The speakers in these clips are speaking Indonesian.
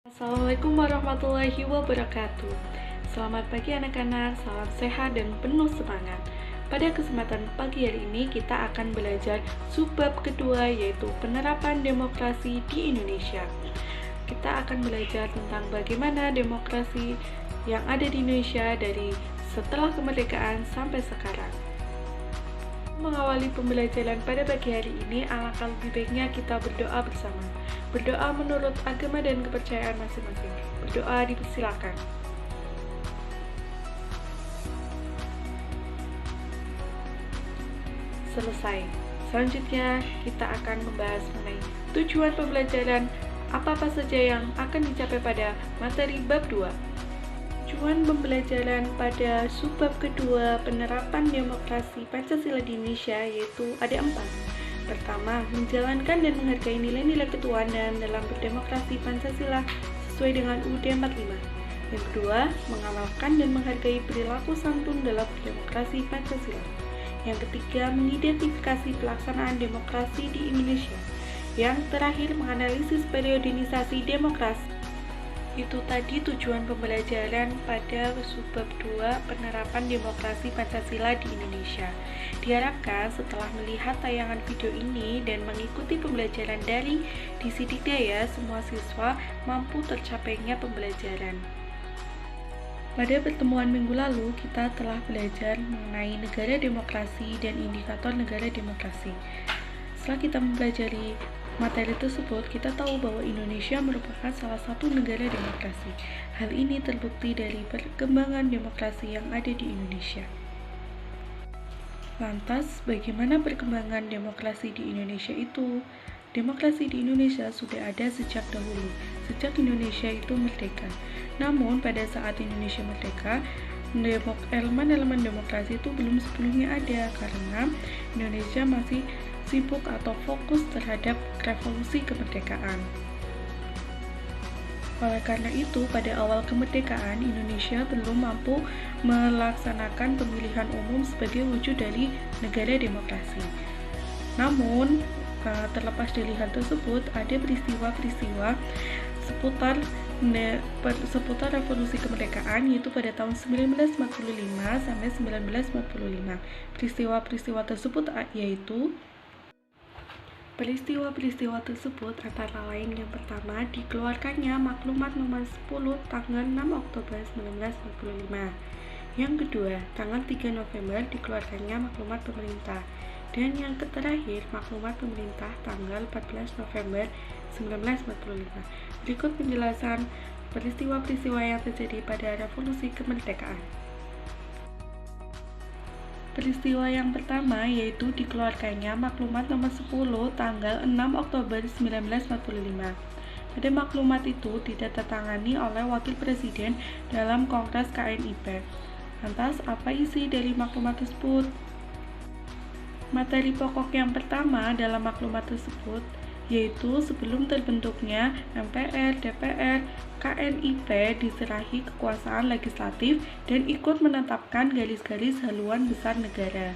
Assalamualaikum warahmatullahi wabarakatuh. Selamat pagi anak-anak, salam sehat dan penuh semangat. Pada kesempatan pagi hari ini kita akan belajar subbab kedua, yaitu penerapan demokrasi di Indonesia. Kita akan belajar tentang bagaimana demokrasi yang ada di Indonesia dari setelah kemerdekaan sampai sekarang. Mengawali pembelajaran pada pagi hari ini, alangkah lebih baiknya kita berdoa bersama. Berdoa menurut agama dan kepercayaan masing-masing. Berdoa dipersilakan. Selesai. Selanjutnya kita akan membahas mengenai tujuan pembelajaran apa-apa saja yang akan dicapai pada materi bab 2. Tujuan pembelajaran pada subbab kedua penerapan demokrasi Pancasila di Indonesia yaitu ada 4. Pertama, menjalankan dan menghargai nilai-nilai ketuhanan dalam berdemokrasi Pancasila sesuai dengan UUD 45. Yang kedua, mengamalkan dan menghargai perilaku santun dalam berdemokrasi Pancasila. Yang ketiga, mengidentifikasi pelaksanaan demokrasi di Indonesia. Yang terakhir, menganalisis periodisasi demokrasi. Itu tadi tujuan pembelajaran pada subbab 2 penerapan demokrasi Pancasila di Indonesia. Diharapkan setelah melihat tayangan video ini dan mengikuti pembelajaran dari Disidikdaya, semua siswa mampu tercapainya pembelajaran. Pada pertemuan minggu lalu, kita telah belajar mengenai negara demokrasi dan indikator negara demokrasi. Setelah kita mempelajari materi tersebut, kita tahu bahwa Indonesia merupakan salah satu negara demokrasi. Hal ini terbukti dari perkembangan demokrasi yang ada di Indonesia. Lantas, bagaimana perkembangan demokrasi di Indonesia itu? Demokrasi di Indonesia sudah ada sejak dahulu, sejak Indonesia itu merdeka. Namun, pada saat Indonesia merdeka, elemen-elemen demokrasi itu belum sepenuhnya ada karena Indonesia masih sibuk atau fokus terhadap revolusi kemerdekaan. Oleh karena itu, pada awal kemerdekaan, Indonesia belum mampu melaksanakan pemilihan umum sebagai wujud dari negara demokrasi. Namun, terlepas dari hal tersebut, ada peristiwa-peristiwa seputar revolusi kemerdekaan, yaitu pada tahun 1945 sampai 1945. Peristiwa-peristiwa tersebut antara lain yang pertama, dikeluarkannya Maklumat Nomor 10 tanggal 6 Oktober 1945. Yang kedua, tanggal 3 November dikeluarkannya Maklumat Pemerintah. Dan yang terakhir, Maklumat Pemerintah tanggal 14 November 1945. Berikut penjelasan peristiwa-peristiwa yang terjadi pada revolusi kemerdekaan. Peristiwa yang pertama yaitu dikeluarkannya Maklumat Nomor 10 tanggal 6 Oktober 1945. Pada maklumat itu ditandatangani oleh Wakil Presiden dalam Kongres KNIP. Lantas, apa isi dari maklumat tersebut? Materi pokok yang pertama dalam maklumat tersebut yaitu sebelum terbentuknya MPR, DPR, KNIP diserahi kekuasaan legislatif dan ikut menetapkan garis-garis haluan besar negara.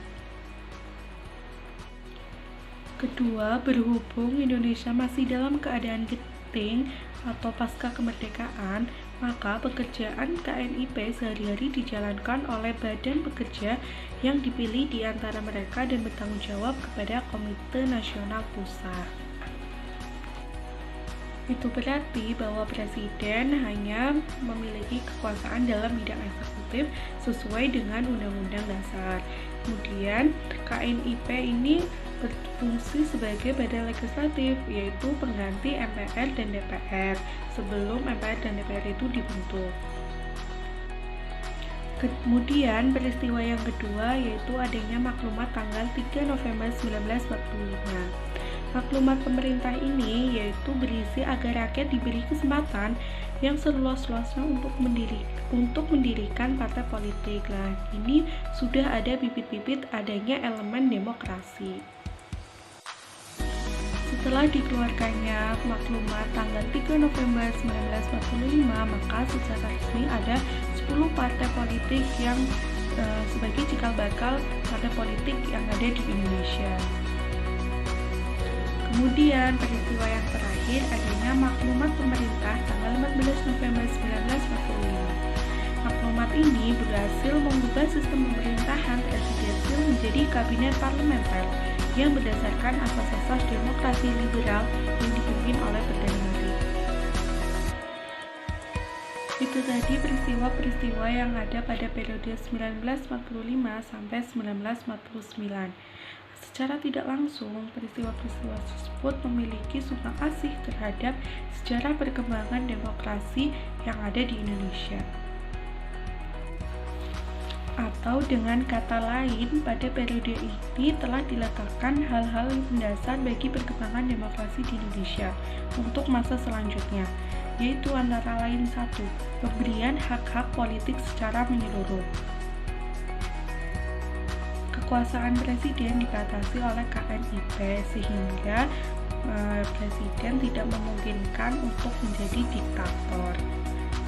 Kedua, berhubung Indonesia masih dalam keadaan genting atau pasca kemerdekaan, maka pekerjaan KNIP sehari-hari dijalankan oleh badan pekerja yang dipilih di antara mereka dan bertanggung jawab kepada Komite Nasional Pusat. Itu berarti bahwa Presiden hanya memiliki kekuasaan dalam bidang eksekutif sesuai dengan Undang-Undang Dasar. Kemudian KNIP ini berfungsi sebagai badan legislatif, yaitu pengganti MPR dan DPR sebelum MPR dan DPR itu dibentuk. Kemudian peristiwa yang kedua yaitu adanya maklumat tanggal 3 November 1945. Maklumat pemerintah ini yaitu berisi agar rakyat diberi kesempatan yang seluas-luasnya untuk mendirikan partai politik. Nah, ini sudah ada bibit-bibit adanya elemen demokrasi. Setelah dikeluarkannya maklumat tanggal 3 November 1945, maka secara resmi ada 10 partai politik yang sebagai cikal bakal partai politik yang ada di Indonesia. Kemudian peristiwa yang terakhir terakhir adanya Maklumat Pemerintah tanggal 14 November 1945. Maklumat ini berhasil mengubah sistem pemerintahan presidensial menjadi kabinet parlementer yang berdasarkan asas-asas demokrasi liberal yang dipimpin oleh Perdana Menteri. Itu tadi peristiwa-peristiwa yang ada pada periode 1945 sampai 1949. Secara tidak langsung, peristiwa-peristiwa tersebut memiliki sumbang asih terhadap sejarah perkembangan demokrasi yang ada di Indonesia. Atau dengan kata lain, pada periode ini telah diletakkan hal-hal mendasar bagi perkembangan demokrasi di Indonesia untuk masa selanjutnya, yaitu antara lain 1. Pemberian hak-hak politik secara menyeluruh. Kekuasaan presiden dibatasi oleh KNIP sehingga presiden tidak memungkinkan untuk menjadi diktator.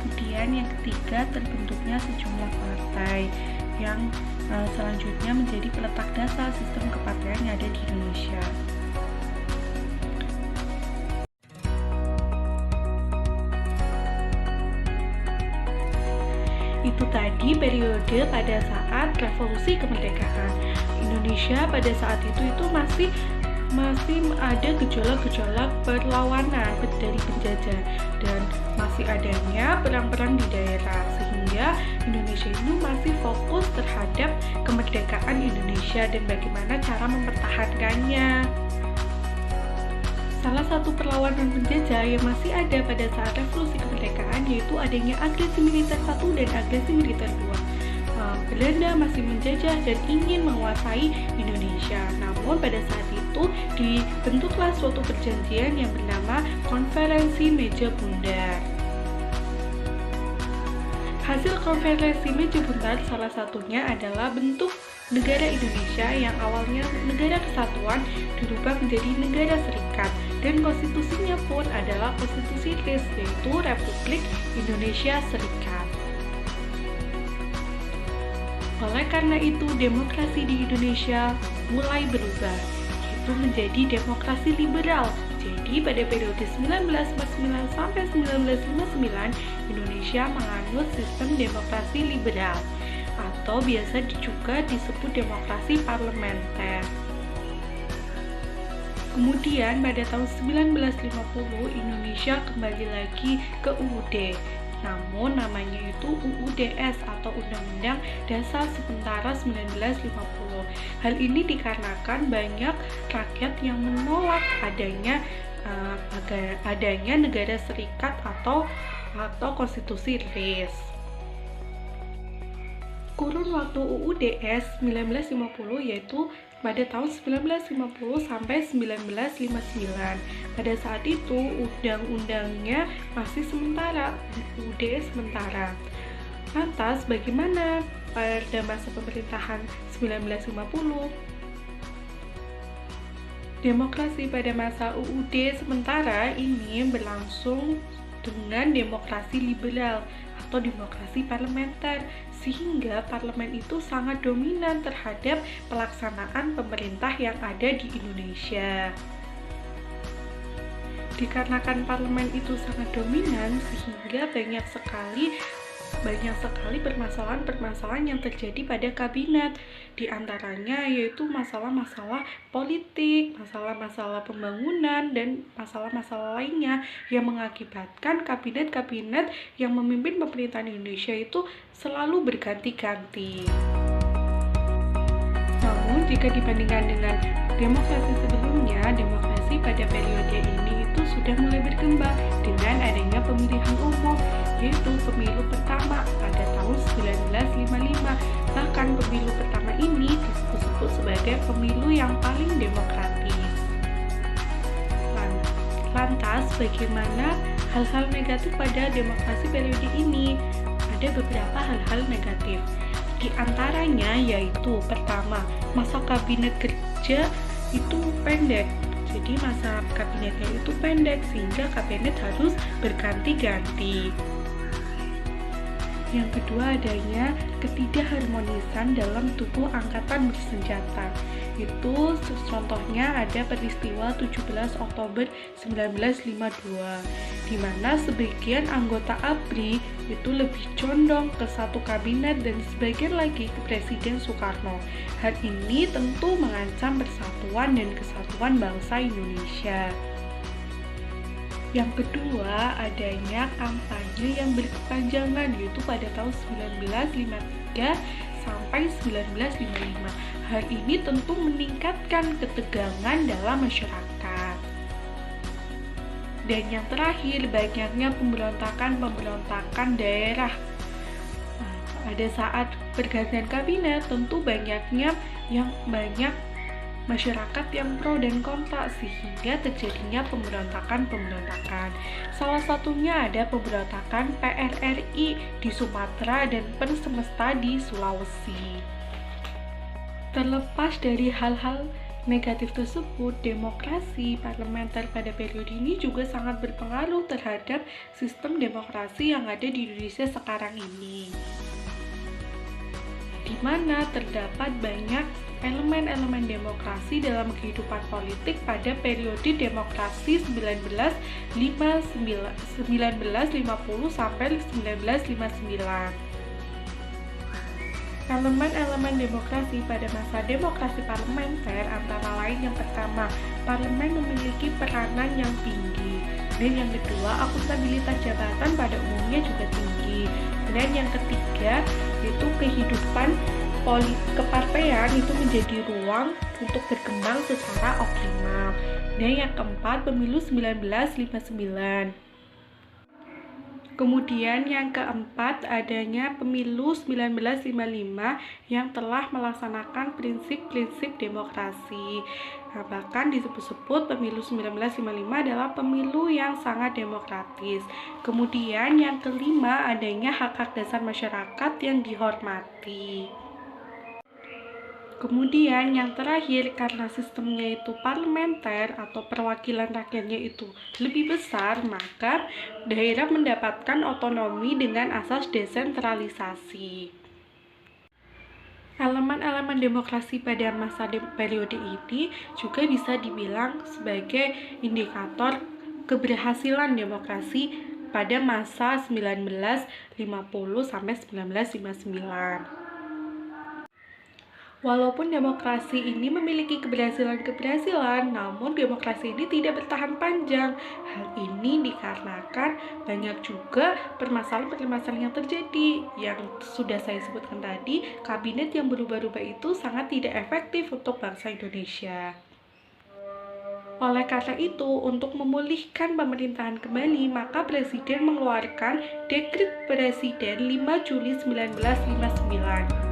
Kemudian yang ketiga, terbentuknya sejumlah partai yang selanjutnya menjadi peletak dasar sistem kepartaian yang ada di Indonesia. Itu tadi periode pada saat revolusi kemerdekaan. Indonesia pada saat itu masih ada gejolak-gejolak perlawanan dari penjajah dan masih adanya perang-perang di daerah, sehingga Indonesia ini masih fokus terhadap kemerdekaan Indonesia dan bagaimana cara mempertahankannya. Salah satu perlawanan penjajah yang masih ada pada saat revolusi kemerdekaan yaitu adanya agresi militer 1 dan agresi militer 2. Belanda masih menjajah dan ingin menguasai Indonesia. Namun pada saat itu dibentuklah suatu perjanjian yang bernama Konferensi Meja Bundar. Hasil Konferensi Meja Bundar salah satunya adalah bentuk negara Indonesia yang awalnya negara kesatuan dirubah menjadi negara serikat, dan konstitusinya pun adalah konstitusi RIS, yaitu Republik Indonesia Serikat. Oleh karena itu, demokrasi di Indonesia mulai berubah, yaitu menjadi demokrasi liberal. Jadi pada periode 1949 sampai 1959, Indonesia menganut sistem demokrasi liberal, atau biasa juga disebut demokrasi parlementer. Kemudian pada tahun 1950, Indonesia kembali lagi ke UUD. Namun namanya itu UUDS atau Undang-Undang Dasar Sementara 1950. Hal ini dikarenakan banyak rakyat yang menolak adanya negara serikat atau konstitusi RIS. Kurun waktu UUDS 1950 yaitu pada tahun 1950 sampai 1959. Pada saat itu undang-undangnya masih sementara, UUD sementara. Lantas bagaimana pada masa pemerintahan 1950? Demokrasi pada masa UUD sementara ini berlangsung dengan demokrasi liberal atau demokrasi parlementer, sehingga parlemen itu sangat dominan terhadap pelaksanaan pemerintah yang ada di Indonesia. Dikarenakan parlemen itu sangat dominan, sehingga banyak sekali permasalahan-permasalahan yang terjadi pada kabinet. Di antaranya yaitu masalah-masalah politik, masalah-masalah pembangunan, dan masalah-masalah lainnya yang mengakibatkan kabinet-kabinet yang memimpin pemerintahan Indonesia itu selalu berganti-ganti. Namun jika dibandingkan dengan demokrasi sebelumnya, demokrasi pada periode ini itu sudah mulai berkembang dengan adanya pemilihan umum, yaitu pemilu pertama pada tahun 1955. Bahkan pemilu pertama ini disebut sebagai pemilu yang paling demokratis. Lantas, bagaimana hal-hal negatif pada demokrasi periode ini? Ada beberapa hal-hal negatif. Di antaranya yaitu pertama, masa kabinet kerja itu pendek. Jadi masa kabinetnya itu pendek sehingga kabinet harus berganti-ganti. Yang kedua, adanya ketidakharmonisan dalam tubuh angkatan bersenjata. Itu contohnya ada peristiwa 17 Oktober 1952, di mana sebagian anggota ABRI itu lebih condong ke satu kabinet dan sebagian lagi ke Presiden Soekarno. Hal ini tentu mengancam persatuan dan kesatuan bangsa Indonesia. Yang kedua, adanya kampanye yang berkepanjangan, yaitu pada tahun 1953 sampai 1955. Hal ini tentu meningkatkan ketegangan dalam masyarakat. Dan yang terakhir, banyaknya pemberontakan daerah. Pada saat pergantian kabinet, tentu banyaknya masyarakat yang pro dan kontra, sehingga terjadinya pemberontakan. Salah satunya ada pemberontakan PRRI di Sumatera dan Persemesta di Sulawesi. Terlepas dari hal-hal negatif tersebut, demokrasi parlementer pada periode ini juga sangat berpengaruh terhadap sistem demokrasi yang ada di Indonesia sekarang ini, di mana terdapat banyak elemen-elemen demokrasi dalam kehidupan politik pada periode demokrasi 1950 sampai 1959. Elemen-elemen demokrasi pada masa demokrasi parlementer antara lain yang pertama, parlemen memiliki peranan yang tinggi, dan yang kedua, akuntabilitas jabatan pada umumnya juga tinggi, dan yang ketiga, itu kehidupan kepartean itu menjadi ruang untuk berkembang secara optimal. Dan yang keempat, pemilu 1959. Kemudian yang keempat, adanya pemilu 1955 yang telah melaksanakan prinsip-prinsip demokrasi. Nah, bahkan disebut-sebut pemilu 1955 adalah pemilu yang sangat demokratis. Kemudian yang kelima, adanya hak-hak dasar masyarakat yang dihormati. Kemudian yang terakhir, karena sistemnya itu parlementer atau perwakilan rakyatnya itu lebih besar, maka daerah mendapatkan otonomi dengan asas desentralisasi. Elemen-elemen demokrasi pada masa periode ini juga bisa dibilang sebagai indikator keberhasilan demokrasi pada masa 1950 sampai 1959. Walaupun demokrasi ini memiliki keberhasilan, namun demokrasi ini tidak bertahan panjang. Hal ini dikarenakan banyak juga permasalahan-permasalahan yang terjadi. Yang sudah saya sebutkan tadi, kabinet yang berubah-ubah itu sangat tidak efektif untuk bangsa Indonesia. Oleh karena itu, untuk memulihkan pemerintahan kembali, maka Presiden mengeluarkan Dekret Presiden 5 Juli 1959.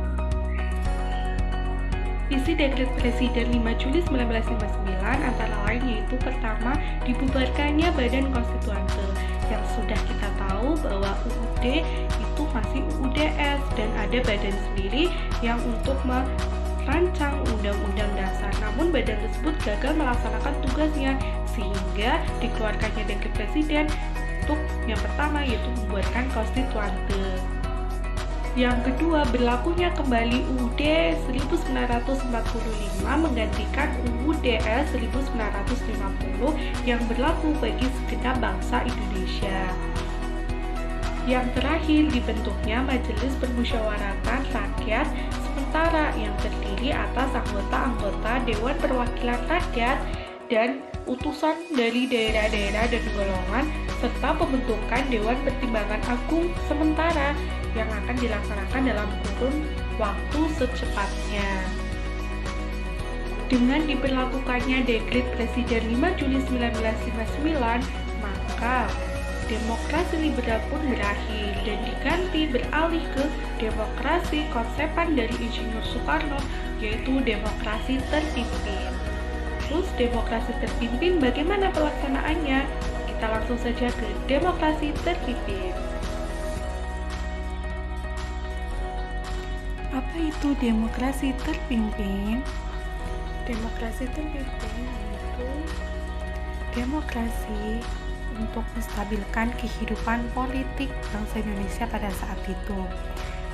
Isi Dekret Presiden 5 Juli 1959 antara lain yaitu pertama, dibubarkannya Badan Konstituante, yang sudah kita tahu bahwa UUD itu masih UUDS dan ada badan sendiri yang untuk merancang undang-undang dasar. Namun badan tersebut gagal melaksanakan tugasnya sehingga dikeluarkannya Dekret Presiden untuk yang pertama yaitu membubarkan Konstituante. Yang kedua, berlakunya kembali UUD 1945 menggantikan UUDS 1950 yang berlaku bagi segenap bangsa Indonesia. Yang terakhir, dibentuknya Majelis Permusyawaratan Rakyat sementara yang terdiri atas anggota-anggota Dewan Perwakilan Rakyat dan utusan dari daerah-daerah dan golongan serta pembentukan Dewan Pertimbangan Agung sementara yang akan dilaksanakan dalam kurun waktu secepatnya. Dengan diberlakukannya Dekret Presiden 5 Juli 1959, maka demokrasi liberal pun berakhir dan diganti beralih ke demokrasi konsepan dari Insinyur Soekarno, yaitu demokrasi terpimpin. Terus demokrasi terpimpin bagaimana pelaksanaannya? Kita langsung saja ke demokrasi terpimpin. Apa itu demokrasi terpimpin? Demokrasi terpimpin itu demokrasi untuk menstabilkan kehidupan politik bangsa Indonesia pada saat itu.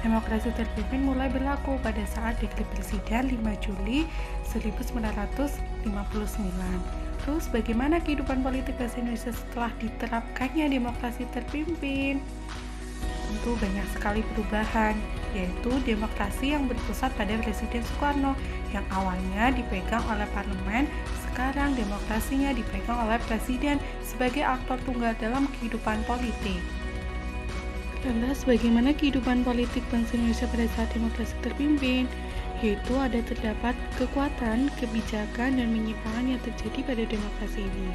Demokrasi terpimpin mulai berlaku pada saat Dekret Presiden 5 Juli 1959. Terus bagaimana kehidupan politik bahasa Indonesia setelah diterapkannya demokrasi terpimpin? Tentu banyak sekali perubahan, yaitu demokrasi yang berpusat pada Presiden Soekarno yang awalnya dipegang oleh parlemen, sekarang demokrasinya dipegang oleh presiden sebagai aktor tunggal dalam kehidupan politik. Lantas bagaimana kehidupan politik bangsa Indonesia pada saat demokrasi terpimpin? Yaitu terdapat kekuatan, kebijakan, dan penyimpangan yang terjadi pada demokrasi ini.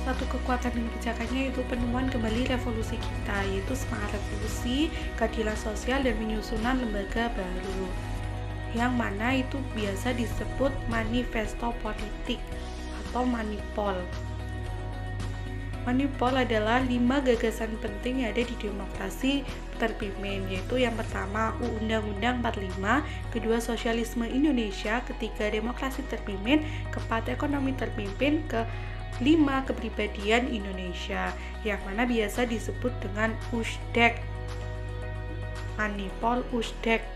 Satu kekuatan dan kebijakannya yaitu penemuan kembali revolusi kita, yaitu semangat revolusi, keadilan sosial, dan penyusunan lembaga baru, yang mana itu biasa disebut manifesto politik atau manipol. Manipol adalah 5 gagasan penting yang ada di demokrasi terpimpin, yaitu yang pertama Undang-Undang 45, kedua sosialisme Indonesia, ketiga demokrasi terpimpin, keempat ekonomi terpimpin, kelima kepribadian Indonesia, yang mana biasa disebut dengan USDEK. Manipol USDEK,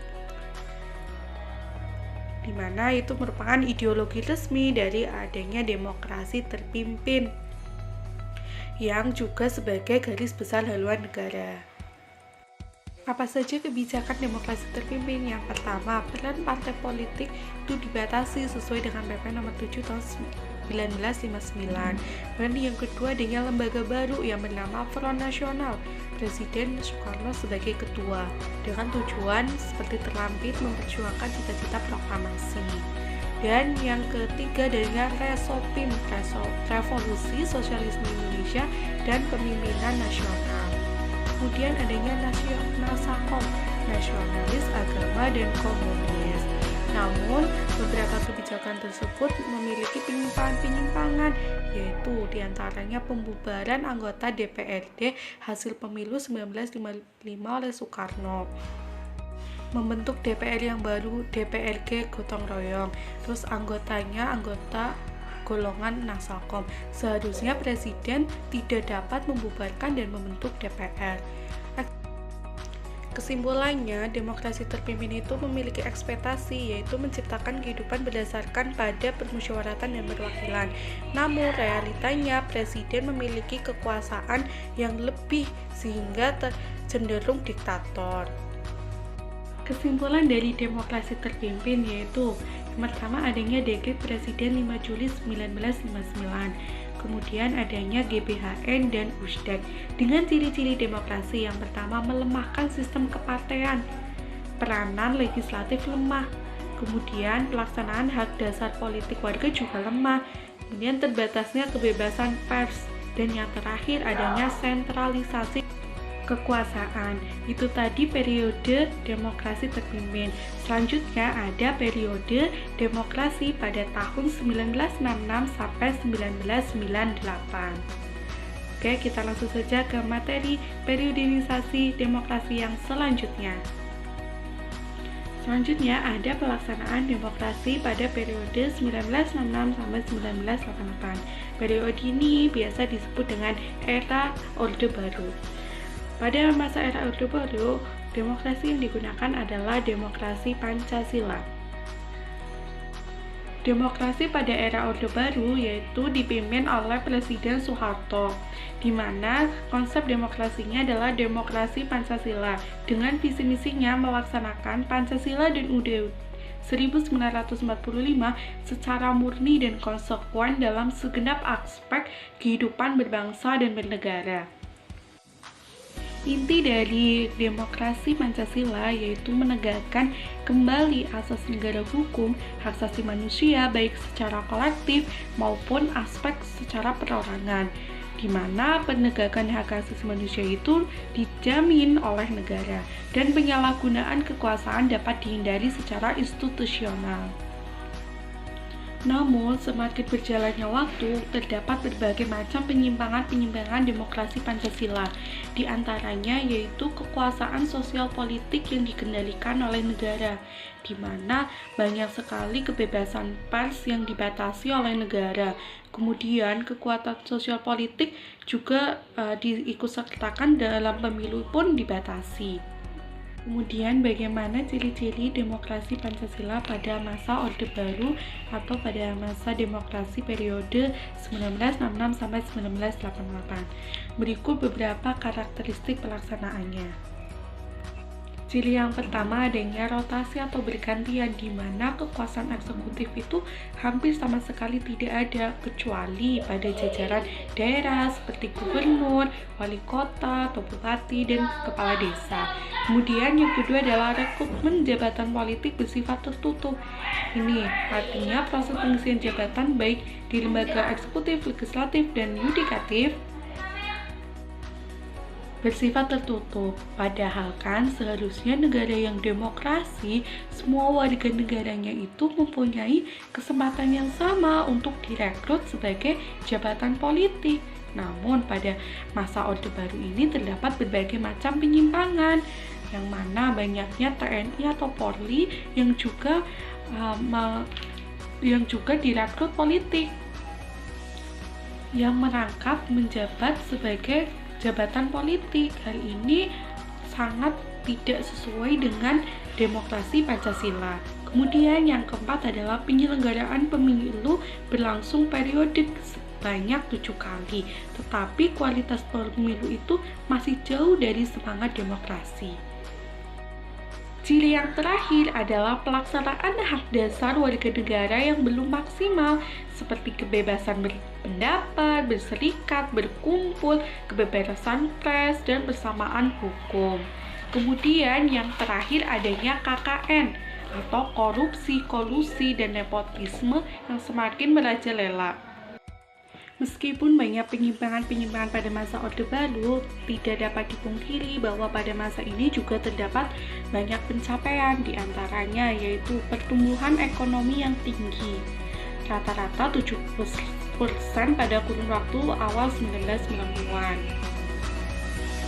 di mana itu merupakan ideologi resmi dari adanya demokrasi terpimpin, yang juga sebagai garis besar haluan negara. Apa saja kebijakan demokrasi terpimpin? Yang pertama, peran partai politik itu dibatasi sesuai dengan PP nomor 7 tahun 1959. Dan yang kedua, adanya lembaga baru yang bernama Front Nasional, Presiden Soekarno sebagai ketua, dengan tujuan seperti terlampir memperjuangkan cita-cita proklamasi. Dan yang ketiga adalah Resopim, Revolusi Sosialisme Indonesia dan Pemimpinan Nasional. Kemudian adanya Nasakom, Nasionalis Agama dan Komunis. Namun, beberapa kebijakan tersebut memiliki penyimpangan-penyimpangan, yaitu diantaranya pembubaran anggota DPRD hasil pemilu 1955 oleh Soekarno, membentuk DPR yang baru, DPRG gotong royong, terus anggotanya anggota golongan Nasakom. Seharusnya presiden tidak dapat membubarkan dan membentuk DPR. Kesimpulannya, demokrasi terpimpin itu memiliki ekspektasi, yaitu menciptakan kehidupan berdasarkan pada permusyawaratan dan perwakilan. Namun, realitanya presiden memiliki kekuasaan yang lebih sehingga cenderung diktator. Kesimpulan dari demokrasi terpimpin yaitu yang pertama adanya Dekret Presiden 5 Juli 1959, kemudian adanya GBHN dan USDEK dengan ciri-ciri demokrasi. Yang pertama, melemahkan sistem kepartean, peranan legislatif lemah, kemudian pelaksanaan hak dasar politik warga juga lemah, kemudian terbatasnya kebebasan pers, dan yang terakhir adanya sentralisasi kekuasaan. Itu tadi periode demokrasi terpimpin. Selanjutnya ada periode demokrasi pada tahun 1966 sampai 1998. Oke, kita langsung saja ke materi periodisasi demokrasi yang selanjutnya. Selanjutnya ada pelaksanaan demokrasi pada periode 1966 sampai 1988. Periode ini biasa disebut dengan era Orde Baru. Pada masa era Orde Baru, demokrasi yang digunakan adalah demokrasi Pancasila. Demokrasi pada era Orde Baru yaitu dipimpin oleh Presiden Soeharto, di mana konsep demokrasinya adalah demokrasi Pancasila, dengan visi misinya melaksanakan Pancasila dan UUD 1945 secara murni dan konsekuen dalam segenap aspek kehidupan berbangsa dan bernegara. Inti dari demokrasi Pancasila yaitu menegakkan kembali asas negara hukum, hak asasi manusia baik secara kolektif maupun aspek secara perorangan, di mana penegakan hak asasi manusia itu dijamin oleh negara dan penyalahgunaan kekuasaan dapat dihindari secara institusional. Namun, semakin berjalannya waktu, terdapat berbagai macam penyimpangan-penyimpangan demokrasi Pancasila. Di antaranya yaitu kekuasaan sosial politik yang dikendalikan oleh negara, di mana banyak sekali kebebasan pers yang dibatasi oleh negara. Kemudian, kekuatan sosial politik juga diikutsertakan dalam pemilu pun dibatasi. Kemudian bagaimana ciri-ciri demokrasi Pancasila pada masa Orde Baru atau pada masa demokrasi periode 1966 sampai 1988. Berikut beberapa karakteristik pelaksanaannya. Ciri yang pertama adanya rotasi atau bergantian, di mana kekuasaan eksekutif itu hampir sama sekali tidak ada kecuali pada jajaran daerah seperti gubernur, wali kota, atau bupati, dan kepala desa. Kemudian yang kedua adalah rekrutmen jabatan politik bersifat tertutup. Ini artinya proses pengisian jabatan baik di lembaga eksekutif, legislatif, dan yudikatif bersifat tertutup. Padahal kan seharusnya negara yang demokrasi, semua warga negaranya itu mempunyai kesempatan yang sama untuk direkrut sebagai jabatan politik. Namun pada masa Orde Baru ini terdapat berbagai macam penyimpangan, yang mana banyaknya TNI atau Polri yang juga direkrut politik, yang merangkap menjabat sebagai jabatan politik. Hal ini sangat tidak sesuai dengan demokrasi Pancasila. Kemudian yang keempat adalah penyelenggaraan pemilu berlangsung periodik sebanyak 7 kali, tetapi kualitas pemilu itu masih jauh dari semangat demokrasi. Ciri yang terakhir adalah pelaksanaan hak dasar warga negara yang belum maksimal, seperti kebebasan berpendapat, berserikat, berkumpul, kebebasan pers, dan bersamaan hukum. Kemudian yang terakhir adanya KKN atau korupsi, kolusi, dan nepotisme yang semakin merajalela. Meskipun banyak penyimpangan-penyimpangan pada masa Orde Baru, tidak dapat dipungkiri bahwa pada masa ini juga terdapat banyak pencapaian, diantaranya yaitu pertumbuhan ekonomi yang tinggi, rata-rata 70% pada kurun waktu awal 1990-an.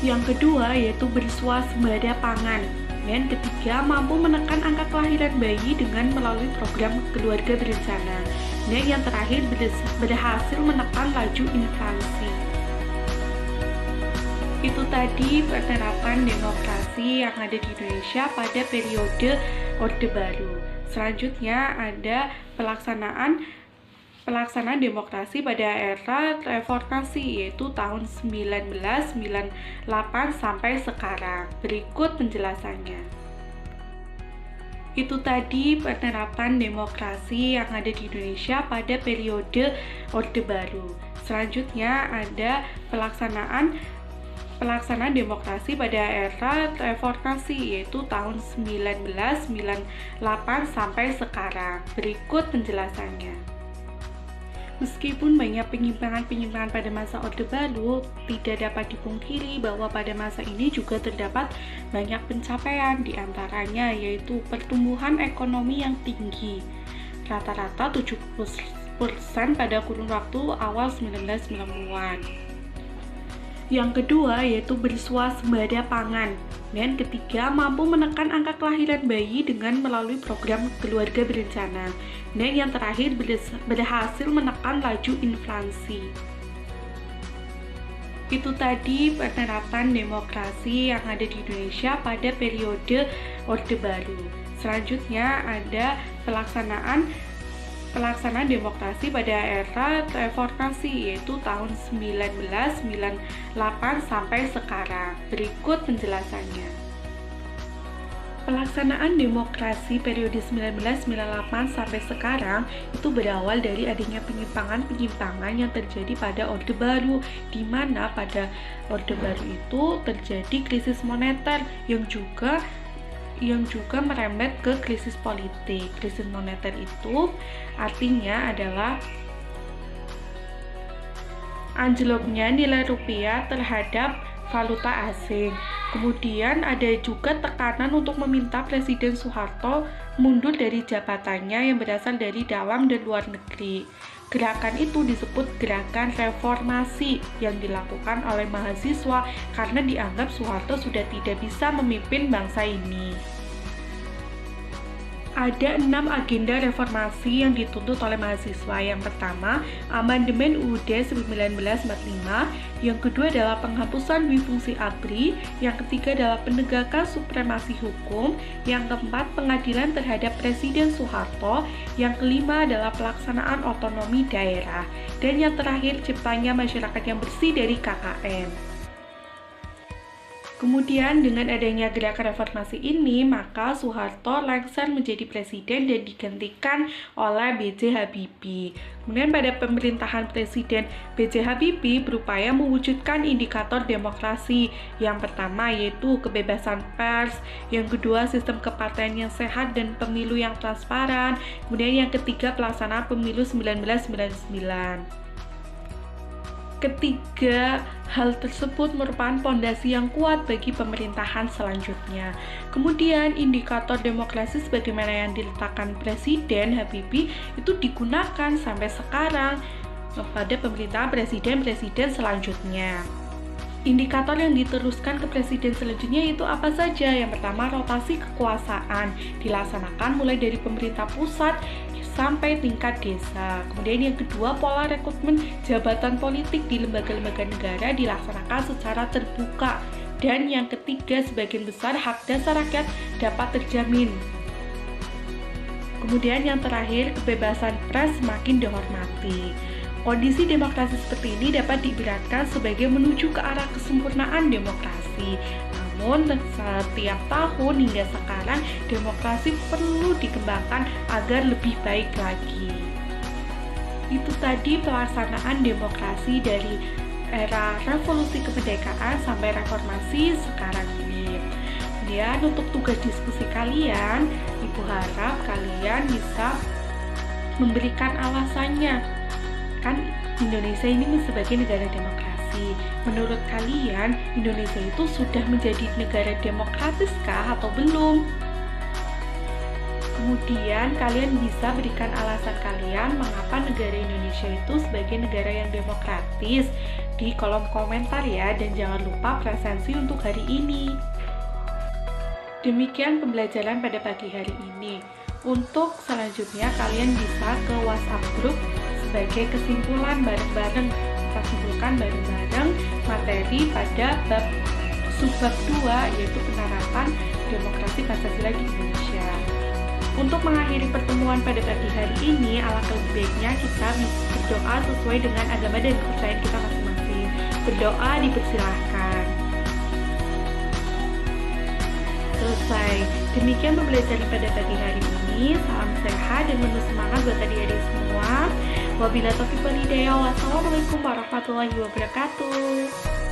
Yang kedua yaitu berswasembada pangan. Dan ketiga, mampu menekan angka kelahiran bayi dengan melalui program keluarga berencana. Dan yang terakhir, berhasil menekan laju inflasi. Itu tadi penerapan demokrasi yang ada di Indonesia pada periode Orde Baru. Selanjutnya ada pelaksanaan demokrasi pada era reformasi, yaitu tahun 1998 sampai sekarang. Berikut penjelasannya. Itu tadi penerapan demokrasi yang ada di Indonesia pada periode Orde Baru. Selanjutnya ada pelaksanaan demokrasi pada era reformasi, yaitu tahun 1998 sampai sekarang. Berikut penjelasannya. Meskipun banyak penyimpangan-penyimpangan pada masa Orde Baru, tidak dapat dipungkiri bahwa pada masa ini juga terdapat banyak pencapaian, diantaranya yaitu pertumbuhan ekonomi yang tinggi, rata-rata 70% pada kurun waktu awal 1990-an. Yang kedua yaitu berswasembada pangan. Dan ketiga, mampu menekan angka kelahiran bayi dengan melalui program keluarga berencana. Dan yang terakhir, berhasil menekan laju inflasi. Itu tadi penerapan demokrasi yang ada di Indonesia pada periode Orde Baru. Selanjutnya ada pelaksanaan demokrasi pada era reformasi, yaitu tahun 1998 sampai sekarang. Berikut penjelasannya. Pelaksanaan demokrasi periode 1998 sampai sekarang itu berawal dari adanya penyimpangan-penyimpangan yang terjadi pada Orde Baru, di mana pada Orde Baru itu terjadi krisis moneter yang juga merembet ke krisis politik. Krisis moneter itu artinya adalah anjloknya nilai rupiah terhadap valuta asing. Kemudian ada juga tekanan untuk meminta Presiden Soeharto mundur dari jabatannya yang berasal dari dalam dan luar negeri. Gerakan itu disebut gerakan reformasi yang dilakukan oleh mahasiswa karena dianggap Soeharto sudah tidak bisa memimpin bangsa ini. Ada 6 agenda reformasi yang dituntut oleh mahasiswa. Yang pertama, amandemen UUD 1945. Yang kedua adalah penghapusan dwi-fungsi ABRI. Yang ketiga adalah penegakan supremasi hukum. Yang keempat, pengadilan terhadap Presiden Soeharto. Yang kelima adalah pelaksanaan otonomi daerah. Dan yang terakhir, ciptanya masyarakat yang bersih dari KKN. Kemudian dengan adanya gerakan reformasi ini, maka Soeharto lengser menjadi presiden dan digantikan oleh B.J. Habibie. Kemudian pada pemerintahan Presiden B.J. Habibie berupaya mewujudkan indikator demokrasi. Yang pertama yaitu kebebasan pers, yang kedua sistem kepartaian yang sehat dan pemilu yang transparan, kemudian yang ketiga pelaksanaan pemilu 1999. Ketiga hal tersebut merupakan fondasi yang kuat bagi pemerintahan selanjutnya. Kemudian indikator demokrasi sebagaimana yang diletakkan Presiden Habibie itu digunakan sampai sekarang pada pemerintahan presiden-presiden selanjutnya. Indikator yang diteruskan ke presiden selanjutnya itu apa saja? Yang pertama, rotasi kekuasaan dilaksanakan mulai dari pemerintah pusat sampai tingkat desa. Kemudian yang kedua, pola rekrutmen jabatan politik di lembaga-lembaga negara dilaksanakan secara terbuka. Dan yang ketiga, sebagian besar hak dasar rakyat dapat terjamin. Kemudian yang terakhir, kebebasan pers semakin dihormati. Kondisi demokrasi seperti ini dapat diibaratkan sebagai menuju ke arah kesempurnaan demokrasi. Namun, setiap tahun hingga sekarang, demokrasi perlu dikembangkan agar lebih baik lagi. Itu tadi pelaksanaan demokrasi dari era revolusi kemerdekaan sampai reformasi sekarang ini. Kemudian untuk tugas diskusi kalian, Ibu harap kalian bisa memberikan alasannya. Kan Indonesia ini sebagai negara demokrasi. Menurut kalian, Indonesia itu sudah menjadi negara demokratiskah atau belum? Kemudian kalian bisa berikan alasan kalian mengapa negara Indonesia itu sebagai negara yang demokratis di kolom komentar ya, dan jangan lupa presensi untuk hari ini. Demikian pembelajaran pada pagi hari ini. Untuk selanjutnya kalian bisa ke WhatsApp group sebagai kesimpulan bareng-bareng, kita simpulkan bareng-bareng materi pada subbab 2 yaitu penerapan demokrasi Pancasila di Indonesia. Untuk mengakhiri pertemuan pada pagi hari ini, alangkah lebih baiknya kita berdoa sesuai dengan agama dan kepercayaan kita masing-masing. Berdoa dipersilahkan. Selesai. Demikian pembelajaran pada pagi hari ini. Salam sehat dan penuh semangat buat adik-adik semua. Wabillahi taufiq wal hidayah. Wassalamualaikum warahmatullahi wabarakatuh.